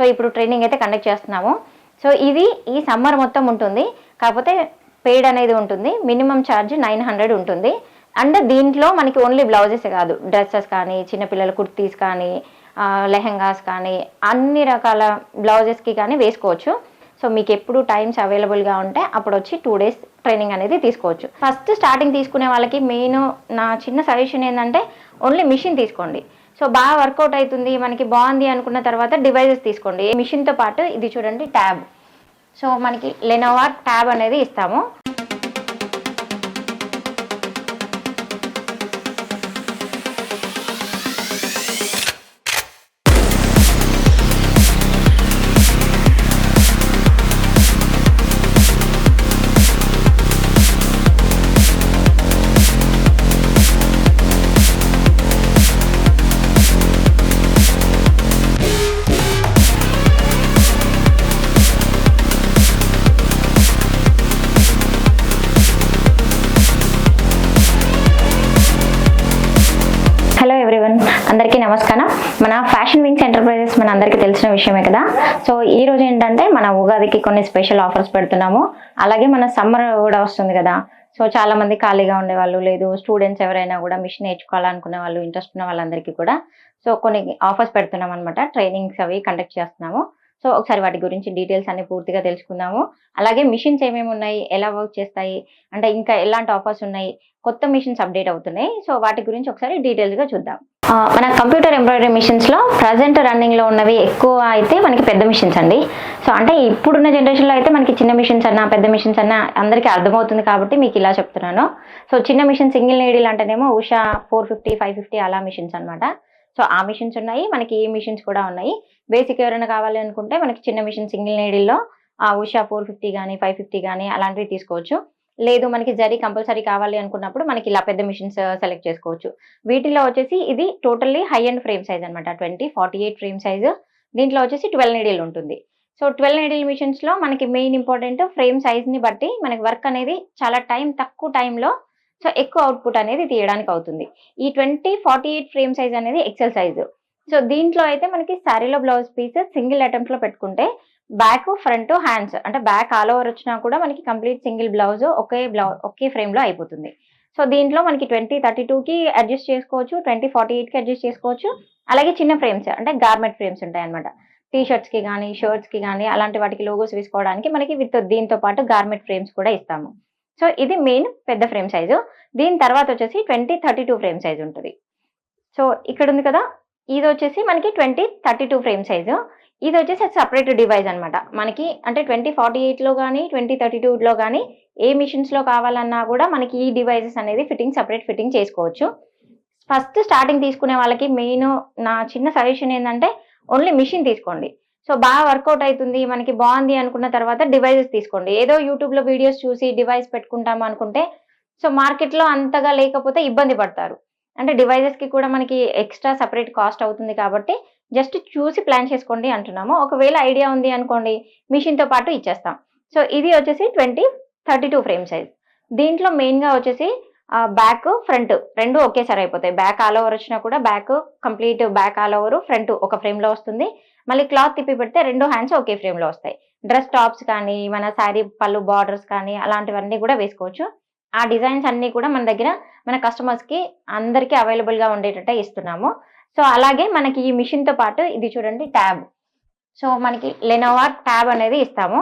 So ఇప్పుడు training అయితే conduct చేస్తున్నాము. సో ఇది ఈ సమ్మర్ మొత్తం ఉంటుంది, కాకపోతే పెయిడ్ అనేది ఉంటుంది. మినిమం ఛార్జ్ 900 ఉంటుంది. అండ్ దీంట్లో మనకి ఓన్లీ బ్లౌజెస్ కాదు, డ్రెస్సెస్ కానీ, చిన్నపిల్లల కుర్తీస్ కానీ, లెహెంగాస్ కానీ, అన్ని రకాల బ్లౌజెస్కి కానీ వేసుకోవచ్చు. సో మీకు ఎప్పుడు టైమ్స్ అవైలబుల్గా ఉంటే అప్పుడు వచ్చి 2 days ట్రైనింగ్ అనేది తీసుకోవచ్చు. ఫస్ట్ స్టార్టింగ్ తీసుకునే వాళ్ళకి మెయిన్ నా చిన్న సజెషన్ ఏంటంటే ఓన్లీ మిషన్ తీసుకోండి. సో బాగా వర్కౌట్ అవుతుంది, మనకి బాగుంది అనుకున్న తర్వాత డివైజెస్ తీసుకోండి. మిషన్తో పాటు ఇది చూడండి ట్యాబ్. సో మనకి లెనోవా ట్యాబ్ అనేది ఇస్తాము. హలో ఎవ్రీవన్, అందరికీ నమస్కారం. మన ఫ్యాషన్ వింగ్స్ ఎంటర్ప్రైజెస్ మన అందరికీ తెలిసిన విషయమే కదా. సో ఈ రోజు ఏంటంటే మన ఉగాదికి కొన్ని స్పెషల్ ఆఫర్స్ పెడుతున్నాము. అలాగే మన సమ్మర్ కూడా వస్తుంది కదా. సో చాలా మంది ఖాళీగా ఉండేవాళ్ళు, లేదు స్టూడెంట్స్ ఎవరైనా కూడా మిషన్ నేర్చుకోవాలనుకునే వాళ్ళు, ఇంట్రెస్ట్ ఉన్న వాళ్ళందరికీ కూడా సో కొన్ని ఆఫర్స్ పెడుతున్నాం అనమాట. ట్రైనింగ్స్ అవి కండక్ట్ చేస్తున్నాము. సో ఒకసారి వాటి గురించి డీటెయిల్స్ అన్ని పూర్తిగా తెలుసుకుందాము. అలాగే మిషన్స్ ఏమేమి ఉన్నాయి, ఎలా వర్క్ చేస్తాయి, అంటే ఇంకా ఎలాంటి ఆఫర్స్ ఉన్నాయి, కొత్త మిషన్స్ అప్డేట్ అవుతున్నాయి. సో వాటి గురించి ఒకసారి డీటెయిల్స్గా చూద్దాం. మన కంప్యూటర్ ఎంబ్రాయిడరీ మిషన్స్లో ప్రజెంట్ రన్నింగ్లో ఉన్నవి ఎక్కువ అయితే మనకి పెద్ద మిషన్స్ అండి. సో అంటే ఇప్పుడున్న జనరేషన్లో అయితే మనకి చిన్న మిషన్స్ అన్నా పెద్ద మిషన్స్ అన్నా అందరికీ అర్థమవుతుంది కాబట్టి మీకు ఇలా చెప్తున్నాను. సో చిన్న మిషన్ సింగిల్ నీడిల్ అంటేనేమో ఉషా 450, 550 అలా మిషన్స్ అనమాట. సో ఆ మిషన్స్ ఉన్నాయి, మనకి ఈ మిషన్స్ కూడా ఉన్నాయి. బేసిక్ ఎవరైనా కావాలి అనుకుంటే మనకి చిన్న మిషన్ సింగిల్ నీడిల్లో ఉషా 450 కానీ 550 కానీ అలాంటివి తీసుకోవచ్చు. లేదు మనకి జరీ కంపల్సరీ కావాలి అనుకున్నప్పుడు మనకి ఇలా పెద్ద మిషన్స్ సెలెక్ట్ చేసుకోవచ్చు. వీటిలో వచ్చేసి ఇది totally high and frame size అనమాట. 2048 ఫ్రేమ్ సైజు. దీంట్లో వచ్చేసి 12 నీడిల్ ఉంటుంది. సో 12 నీడిల్ మిషన్స్లో మనకి మెయిన్ ఇంపార్టెంట్ ఫ్రేమ్ సైజ్ని బట్టి మనకి వర్క్ అనేది చాలా తక్కువ టైంలో సో ఎక్కువ అవుట్పుట్ అనేది తీయడానికి అవుతుంది. ఈ 2048 ఫ్రేమ్ సైజ్ అనేది ఎక్సెల్ సైజు. సో దీంట్లో అయితే మనకి శారీలో బ్లౌజ్ పీస్ సింగిల్ అటెంప్ట్లో పెట్టుకుంటే బ్యాక్, ఫ్రంట్, హ్యాండ్స్ అంటే బ్యాక్ ఆల్ ఓవర్ వచ్చినా కూడా మనకి కంప్లీట్ సింగిల్ బ్లౌజ్ ఒకే ఫ్రేమ్లో అయిపోతుంది. సో దీంట్లో మనకి 2032కి అడ్జస్ట్ చేసుకోవచ్చు, 2048కి అడ్జస్ట్ చేసుకోవచ్చు. అలాగే చిన్న ఫ్రేమ్స్ అంటే గార్మెంట్ ఫ్రేమ్స్ ఉంటాయి అనమాట. టీషర్ట్స్కి కానీ, షర్ట్స్కి కానీ అలాంటి వాటికి లోగోస్ వేసుకోవడానికి మనకి దీంతో పాటు గార్మెంట్ ఫ్రేమ్స్ కూడా ఇస్తాము. సో ఇది మెయిన్ పెద్ద ఫ్రేమ్ సైజు. దీని తర్వాత వచ్చేసి 2032 ఫ్రేమ్ సైజు ఉంటుంది. సో ఇక్కడ ఉంది కదా, ఇది వచ్చేసి మనకి 2032 ఫ్రేమ్ సైజు. ఇది వచ్చేసి సపరేట్ డివైస్ అనమాట. మనకి అంటే 2048లో కానీ 2032లో కానీ ఏ మిషన్స్లో కావాలన్నా కూడా మనకి ఈ డివైజెస్ అనేది సపరేట్ ఫిట్టింగ్ చేసుకోవచ్చు. ఫస్ట్ స్టార్టింగ్ తీసుకునే వాళ్ళకి మెయిన్ నా చిన్న సజెషన్ ఏంటంటే ఓన్లీ మిషన్ తీసుకోండి. సో బాగా వర్కౌట్ అవుతుంది, మనకి బాగుంది అనుకున్న తర్వాత డివైజెస్ తీసుకోండి. ఏదో యూట్యూబ్లో వీడియోస్ చూసి డివైస్ పెట్టుకుంటాము అనుకుంటే సో మార్కెట్లో అంతగా లేకపోతే ఇబ్బంది పడతారు. అంటే డివైజెస్కి కూడా మనకి ఎక్స్ట్రా సపరేట్ కాస్ట్ అవుతుంది కాబట్టి జస్ట్ చూసి ప్లాన్ చేసుకోండి అంటున్నాము. ఒకవేళ ఐడియా ఉంది అనుకోండి మిషన్తో పాటు ఇచ్చేస్తాం. సో ఇది వచ్చేసి 2032 ఫ్రేమ్ సైజ్. దీంట్లో మెయిన్గా వచ్చేసి బ్యాక్, ఫ్రంట్ రెండు ఒకేసారి అయిపోతాయి. బ్యాక్ ఆల్ ఓవర్ వచ్చినా కూడా complete back all over, front ఒక ఫ్రేమ్లో వస్తుంది. మళ్ళీ క్లాత్ తిప్పి పెడితే 2 హ్యాండ్స్ ఒకే ఫ్రేమ్లో వస్తాయి. డ్రెస్ టాప్స్ కానీ, మన శారీ పళ్ళు బార్డర్స్ కానీ అలాంటివన్నీ కూడా వేసుకోవచ్చు. ఆ డిజైన్స్ అన్నీ కూడా మన దగ్గర మన కస్టమర్స్కి అందరికీ అవైలబుల్గా ఉండేటట్టే ఇస్తున్నాము. సో అలాగే మనకి ఈ మిషన్తో పాటు ఇది చూడండి ట్యాబ్. సో మనకి లెనోవా ట్యాబ్ అనేది ఇస్తాము.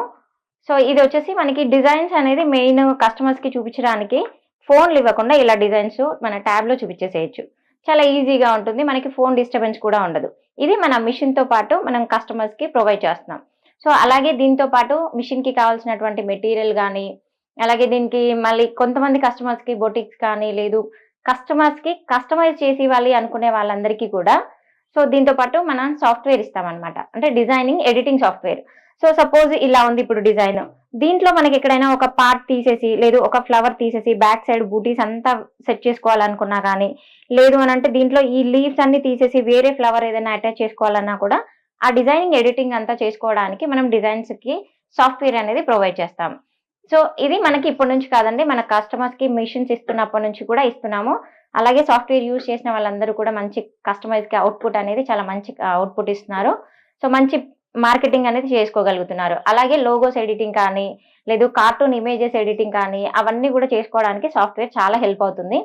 సో ఇది వచ్చేసి మనకి డిజైన్స్ అనేది మెయిన్ కస్టమర్స్కి చూపించడానికి ఫోన్లు ఇవ్వకుండా ఇలా డిజైన్స్ మన ట్యాబ్లో చూపించేసేయచ్చు. చాలా ఈజీగా ఉంటుంది, మనకి ఫోన్ డిస్టర్బెన్స్ కూడా ఉండదు. ఇది మన మిషన్తో పాటు మనం కస్టమర్స్కి ప్రొవైడ్ చేస్తున్నాం. సో అలాగే దీంతో పాటు మిషన్కి కావాల్సినటువంటి మెటీరియల్ కానీ, అలాగే దీనికి మళ్ళీ కొంతమంది కస్టమర్స్కి బొటిక్స్ కానీ, లేదు కస్టమర్స్కి కస్టమైజ్ చేసి ఇవ్వాలి అనుకునే వాళ్ళందరికీ కూడా సో దీంతో పాటు మనం సాఫ్ట్వేర్ ఇస్తామన్నమాట. అంటే designing, editing software. So suppose ఇలా ఉంది ఇప్పుడు డిజైన్. దీంట్లో మనకి ఎక్కడైనా ఒక పార్ట్ తీసేసి, లేదు ఒక ఫ్లవర్ తీసేసి బ్యాక్ సైడ్ బూటీస్ అంతా సెట్ చేసుకోవాలనుకున్నా కానీ, లేదు అని అంటే దీంట్లో ఈ లీవ్స్ అన్ని తీసేసి వేరే ఫ్లవర్ ఏదైనా అటాచ్ చేసుకోవాలన్నా కూడా ఆ డిజైనింగ్, ఎడిటింగ్ అంతా చేసుకోవడానికి మనం డిజైన్స్కి సాఫ్ట్వేర్ అనేది ప్రొవైడ్ చేస్తాం. సో ఇది మనకి ఇప్పటి నుంచి కాదండి, మన కస్టమర్స్కి మిషన్స్ ఇస్తున్నప్పటి నుంచి కూడా ఇస్తున్నాము. అలాగే సాఫ్ట్వేర్ యూజ్ చేసిన వాళ్ళందరూ కూడా మంచి కస్టమైజ్కి అవుట్పుట్ అనేది చాలా మంచి అవుట్పుట్ ఇస్తున్నారు. సో మంచి మార్కెటింగ్ అనేది చేసుకోగలుగుతున్నారు. అలాగే లోగోస్ ఎడిటింగ్ కానీ, లేదు కార్టూన్ ఇమేజెస్ ఎడిటింగ్ కానీ అవన్నీ కూడా చేసుకోవడానికి సాఫ్ట్‌వేర్ చాలా హెల్ప్ అవుతుంది.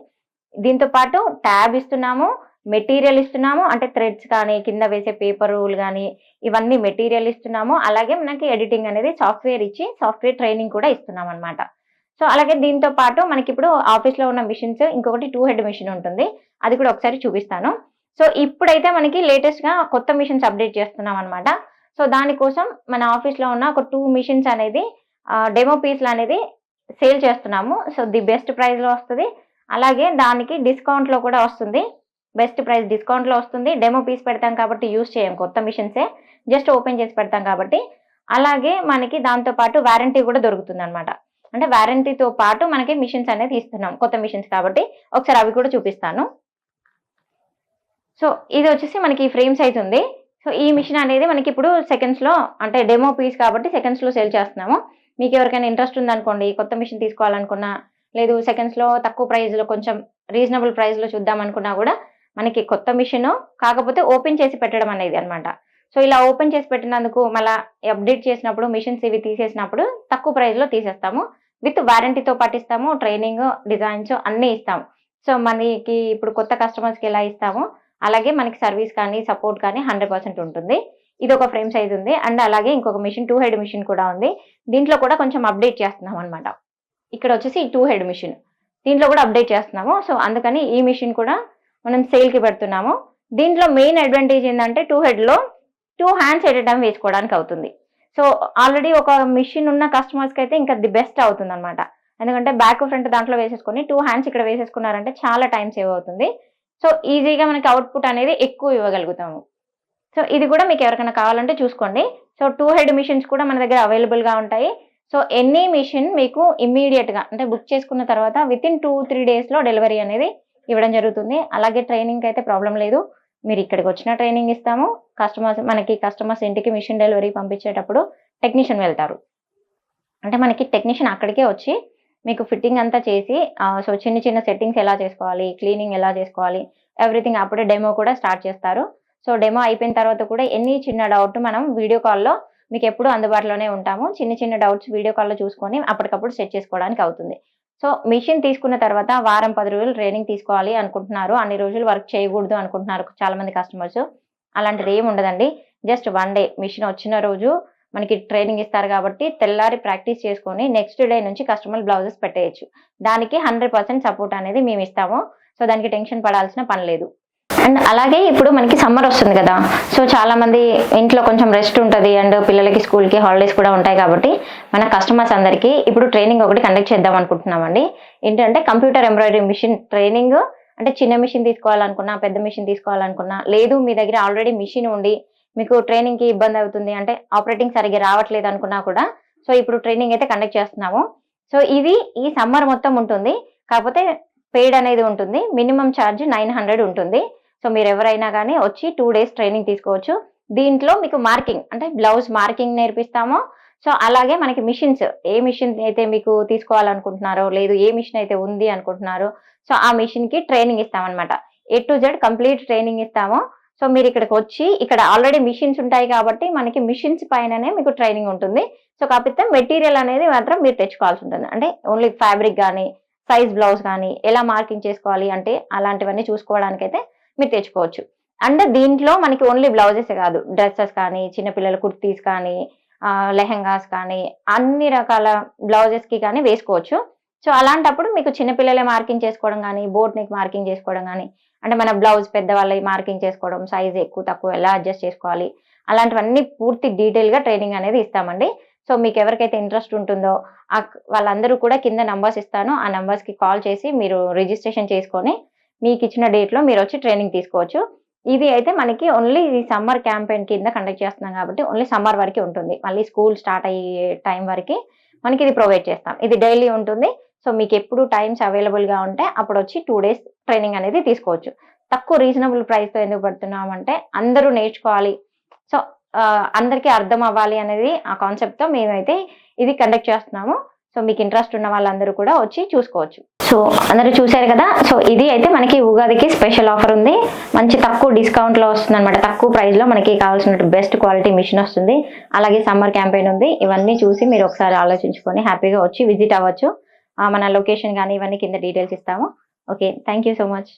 దీంతో పాటు ట్యాబ్ ఇస్తున్నాము, మెటీరియల్ ఇస్తున్నాము. అంటే థ్రెడ్స్ కానీ, కింద వేసే పేపర్ రూల్ గానీ, ఇవన్నీ మెటీరియల్ ఇస్తున్నాము. అలాగే మనకి ఎడిటింగ్ అనేది సాఫ్ట్‌వేర్ ఇచ్చి, సాఫ్ట్‌వేర్ ట్రైనింగ్ కూడా ఇస్తున్నామనమాట. సో, అలాగే దీంతో పాటు మనకిప్పుడు ఆఫీస్‌లో ఉన్న మిషన్స్ ఇంకొకటి 2 హెడ్ మిషన్ ఉంటుంది. అది కూడా ఒకసారి చూపిస్తాను. సో, ఇప్పుడైతే మనకి లేటెస్ట్‌గా కొత్త మిషన్స్ అప్‌డేట్ చేస్తున్నామనమాట. సో, దానికోసం మన ఆఫీస్‌లో ఉన్న ఒక 2 మిషన్స్ అనేది డెమో పీస్‌లనేది సేల్ చేస్తున్నాము. సో, ది బెస్ట్ ప్రైస్‌లో వస్తది. అలాగే దానికి డిస్కౌంట్‌లో కూడా వస్తుంది. బెస్ట్ ప్రైస్ డిస్కౌంట్‌లో వస్తుంది. డెమో పీస్ పెడతాం కాబట్టి యూజ్ చేయం కొత్త మిషన్సే. జస్ట్ ఓపెన్ చేసి పెడతాం కాబట్టి. అలాగే మనకి దాంతో పాటు వారంటీ కూడా దొరుకుతుందనమాట. అంటే వారంటీతో పాటు మనకి మిషన్స్ అనేది ఇస్తున్నాం. కొత్త మిషన్స్ కాబట్టి. ఒకసారి అవి కూడా చూపిస్తాను. సో, ఇదొచ్చేసి మనకి ఫ్రేమ్ సైజ్ ఉంది. సో, ఈ మిషన్ అనేది మనకిప్పుడు సెకండ్స్‌లో అంటే డెమో పీస్ కాబట్టి సెకండ్స్‌లో సేల్ చేస్తున్నాము. మీకెవరికైనా ఇంట్రెస్ట్ ఉందనుకోండి, కొత్త మిషన్ తీసుకోవాలనుకున్నా, లేదు సెకండ్స్‌లో తక్కువ ప్రైస్‌లో కొంచెం రీజనబుల్ ప్రైస్‌లో చూద్దామనుకున్నా గూడా మనకి కొత్త మిషను కాకపోతే ఓపెన్ చేసి పెట్టడం అనేది అన్నమాట. సో, ఇలా ఓపెన్ చేసి పెట్టినందుకు మళ్ళా అప్‌డేట్ చేసినప్పుడు మిషన్స్ ఇవి తీసేసినప్పుడు తక్కువ ప్రైస్‌లో తీసేస్తాము. విత్ వారంటీతో పాటు ఇస్తాము. ట్రైనింగ్, డిజైన్స్ అన్నీ ఇస్తాము. సో, మనకి ఇప్పుడు కొత్త కస్టమర్స్‌కి ఎలా ఇస్తామో అలాగే మనకి సర్వీస్ కానీ, సపోర్ట్ కానీ 100% ఉంటుంది. ఇదొక ఫ్రేమ్ సైజ్ ఉంది. అండ్ అలాగే ఇంకొక మిషన్ 2 హెడ్ మిషన్ కూడా ఉంది. దీంట్లో కూడా కొంచెం అప్‌డేట్ చేస్తున్నామన్నమాట. ఇక్కడొచ్చేసి 2 హెడ్ మిషన్. దీంట్లో కూడా అప్‌డేట్ చేస్తున్నాము. సో, అందుకని ఈ మిషన్ కూడా మనం సేల్‌కి పెడుతున్నాము. దీంట్లో మెయిన్ అడ్వాంటేజ్ ఏందంటే 2 హెడ్‌లో 2 హ్యాండ్స్ ఎట్ ఎ టైమ్ వేసుకోవడానికి అవుతుంది. సో, ఆల్రెడీ ఒక మిషన్ ఉన్న కస్టమర్స్‌కైతే ఇంకా ది బెస్ట్ అవుతుందన్నమాట. ఎందుకంటే బ్యాక్, ఫ్రంట్ దాంట్లో వేసేసుకొని 2 హ్యాండ్స్ ఇక్కడ వేసేసుకున్నారంటే చాలా టైం సేవ్ అవుతుంది. సో, ఈజీగా మనకి అవుట్‌పుట్ అనేది ఎక్కువ ఇవ్వగలుగుతాము. సో, ఇది కూడా మీకెవరికైనా కావాలంటే చూసుకోండి. సో, 2 హెడ్ మిషన్స్ కూడా మన దగ్గర అవైలబుల్‌గా ఉంటాయి. సో, ఎనీ మిషన్ మీకు ఇమ్మీడియేట్‌గా అంటే బుక్ చేసుకున్న తర్వాత వితిన్ 2, 3 డేస్‌లో డెలివరీ అనేది ఇవ్వడం జరుగుతుంది. అలాగే ట్రైనింగ్‌కైతే ప్రాబ్లమ్ లేదు. మీరిక్కడికొచ్చినా ట్రైనింగ్ ఇస్తాము. కస్టమర్స్ ఇంటికి మిషన్ డెలివరీ పంపించేటప్పుడు టెక్నీషియన్ వెళ్తారు. అంటే మనకి టెక్నీషియన్ అక్కడికే వచ్చి మీకు ఫిట్టింగ్ అంతా చేసి సో, చిన్న చిన్న సెట్టింగ్స్ ఎలా చేసుకోవాలి, క్లీనింగ్ ఎలా చేసుకోవాలి, ఎవ్రీథింగ్ అప్పుడే డెమో కూడా స్టార్ట్ చేస్తారు. సో, డెమో అయిపోయిన తర్వాత కూడా ఎనీ చిన్న డౌట్ మనం వీడియో కాల్‌లో మీకెప్పుడూ అందుబాటులోనే ఉంటాము. చిన్న చిన్న డౌట్స్ వీడియో కాల్‌లో చూసుకొని అప్పటికప్పుడు సెట్ చేసుకోవడానికి అవుతుంది. సో, మిషన్ తీసుకున్న తర్వాత వారం, 10 రోజులు ట్రైనింగ్ తీసుకోవాలి అనుకుంటున్నారు. అన్ని రోజులు వర్క్ చేయకూడదు అనుకుంటున్నారు చాలామంది కస్టమర్స్. అలాంటిదేమి ఉండదండి. జస్ట్ 1 డే మిషన్ వచ్చిన రోజు మనకి ట్రైనింగ్ ఇస్తారు కాబట్టి తెల్లారి ప్రాక్టీస్ చేసుకొని నెక్స్ట్ డే నుంచి కస్టమర్ బ్లౌజెస్ పెట్టేయొచ్చు. దానికి 100% సపోర్ట్ అనేది మేమిస్తాము. సో, దానికి టెన్షన్ పడాల్సిన పని లేదు. అండ్ అలాగే ఇప్పుడు మనకి సమ్మర్ వస్తుంది కదా! సో, చాలామంది ఇంట్లో కొంచెం రెస్ట్ ఉంటది. అండ్ పిల్లలకి స్కూల్‌కి హాలిడేస్ కూడా ఉంటాయి కాబట్టి మన కస్టమర్స్ అందరికీ ఇప్పుడు ట్రైనింగ్ ఒకటి కండక్ట్ చేద్దాం అనుకుంటున్నామండి. ఏంటంటే కంప్యూటర్ ఎంబ్రాయిడరీ మిషన్ ట్రైనింగ్ అంటే చిన్న మిషన్ తీసుకోవాలనుకున్నా, పెద్ద మిషన్ తీసుకోవాలనుకున్నా, లేదు మీ దగ్గర ఆల్రెడీ మిషన్ ఉండి మీకు ట్రైనింగ్‌కి ఇబ్బంది అవుతుంది అంటే ఆపరేటింగ్ సరిగ్గా రావట్లేదు అనుకున్నా కూడా సో, ఇప్పుడు ట్రైనింగ్ అయితే కండక్ట్ చేస్తున్నాము. సో, ఇది ఈ సమ్మర్ మొత్తం ఉంటుంది. కాకపోతే పెయిడ్ అనేది ఉంటుంది. మినిమమ్ చార్జ్ 900 ఉంటుంది. సో, మీరెవరైనా గానీ వచ్చి 2 డేస్ ట్రైనింగ్ తీసుకోవచ్చు. దీంట్లో మీకు మార్కింగ్ అంటే బ్లౌజ్ మార్కింగ్ నేర్పిస్తాము. సో, అలాగే మనకి మిషన్స్ ఏ మిషన్ అయితే మీకు తీసుకోవాలనుకుంటున్నారో, లేదు ఏ మిషన్ అయితే ఉంది అనుకుంటున్నారో, సో, ఆ మిషన్‌కి ట్రైనింగ్ ఇస్తామనమాట. A to Z complete training ఇస్తాము. సో, మీరిక్కడికొచ్చి ఇక్కడ ఆల్రెడీ మిషన్స్ ఉంటాయి కాబట్టి మనకి మిషన్స్ పైననే మీకు ట్రైనింగ్ ఉంటుంది. సో, కాకపోతే మెటీరియల్ అనేది మాత్రం మీరు తెచ్చుకోవాల్సుంటుంది. అంటే ఓన్లీ ఫ్యాబ్రిక్ గానీ, సైజ్ బ్లౌజ్ గానీ, ఎలా మార్కింగ్ చేసుకోవాలి అంటే అలాంటివన్నీ చూసుకోవడానికైతే మీరు తెచ్చుకోవచ్చు. అండ్ దీంట్లో మనకి ఓన్లీ బ్లౌజెసే కాదు. డ్రెసెస్ కానీ, చిన్న పిల్లల కుర్తీస్ కానీ, లెహెంగాస్ కానీ, అన్ని రకాల బ్లౌజెస్‌కి కానీ వేసుకోవచ్చు. సో, అలాంటప్పుడు మీకు చిన్న పిల్లలే మార్కింగ్ చేసుకోవడం గానీ, బోట్ నెక్ మార్కింగ్ చేసుకోవడం గానీ, అంటే మన బ్లౌజ్ పెద్దవాళ్ళయి మార్కింగ్ చేసుకోవడం, సైజ్ ఎక్కువ, తక్కువ ఎలా అడ్జస్ట్ చేసుకోవాలి, అలాంటివన్నీ పూర్తి డీటెయిల్‌గా ట్రైనింగ్ అనేది ఇస్తామండి. సో, మీకెవరికైతే ఇంట్రెస్ట్ ఉంటుందో వాళ్ళందరూ కూడా కింద నంబర్స్ ఇస్తాను. ఆ నంబర్స్‌కి కాల్ చేసి మీరు రిజిస్ట్రేషన్ చేసుకొని మీకిచ్చిన డేట్‌లో మీరొచ్చి ట్రైనింగ్ తీసుకోవచ్చు. ఇది అయితే మనకి ఓన్లీ ఈ సమ్మర్ క్యాంపెయిన్ కింద కండక్ట్ చేస్తున్నాం కాబట్టి ఓన్లీ సమ్మర్ వరకే ఉంటుంది. మళ్ళీ స్కూల్ స్టార్ట్ అయ్యే టైం వరకి మనకిది ప్రొవైడ్ చేస్తాం. ఇది డైలీ ఉంటుంది. సో, మీకెప్పుడు టైమ్స్ అవైలబుల్‌గా ఉంటే అప్పుడొచ్చి 2 డేస్ ట్రైనింగ్ అనేది తీసుకోవచ్చు. తక్కువ రీజనబుల్ ప్రైస్‌తో ఎందుకు పెడుతున్నామంటే అందరూ నేర్చుకోవాలి. సో, అందరికీ అర్థం అవ్వాలి అనేది ఆ కాన్సెప్ట్‌తో మేమైతే ఇది కండక్ట్ చేస్తున్నాము. సో, మీకు ఇంట్రెస్ట్ ఉన్న వాళ్ళందరూ కూడా వచ్చి చూసుకోవచ్చు. సో, సో అందరూ చూశారు కదా. సో ఇది అయితే మనకి ఉగాదికి స్పెషల్ ఆఫర్ ఉంది. మంచి తక్కువ డిస్కౌంట్లో వస్తుంది అనమాట. తక్కువ ప్రైస్లో మనకి కావాల్సిన బెస్ట్ క్వాలిటీ మిషన్ వస్తుంది. అలాగే సమ్మర్ క్యాంపెయిన్ ఉంది. ఇవన్నీ చూసి మీరు ఒకసారి ఆలోచించుకొని హ్యాపీగా వచ్చి విజిట్ అవ్వచ్చు. మన లొకేషన్ కానీ ఇవన్నీ కింద డీటెయిల్స్ ఇస్తాము. Okay, thank you so much.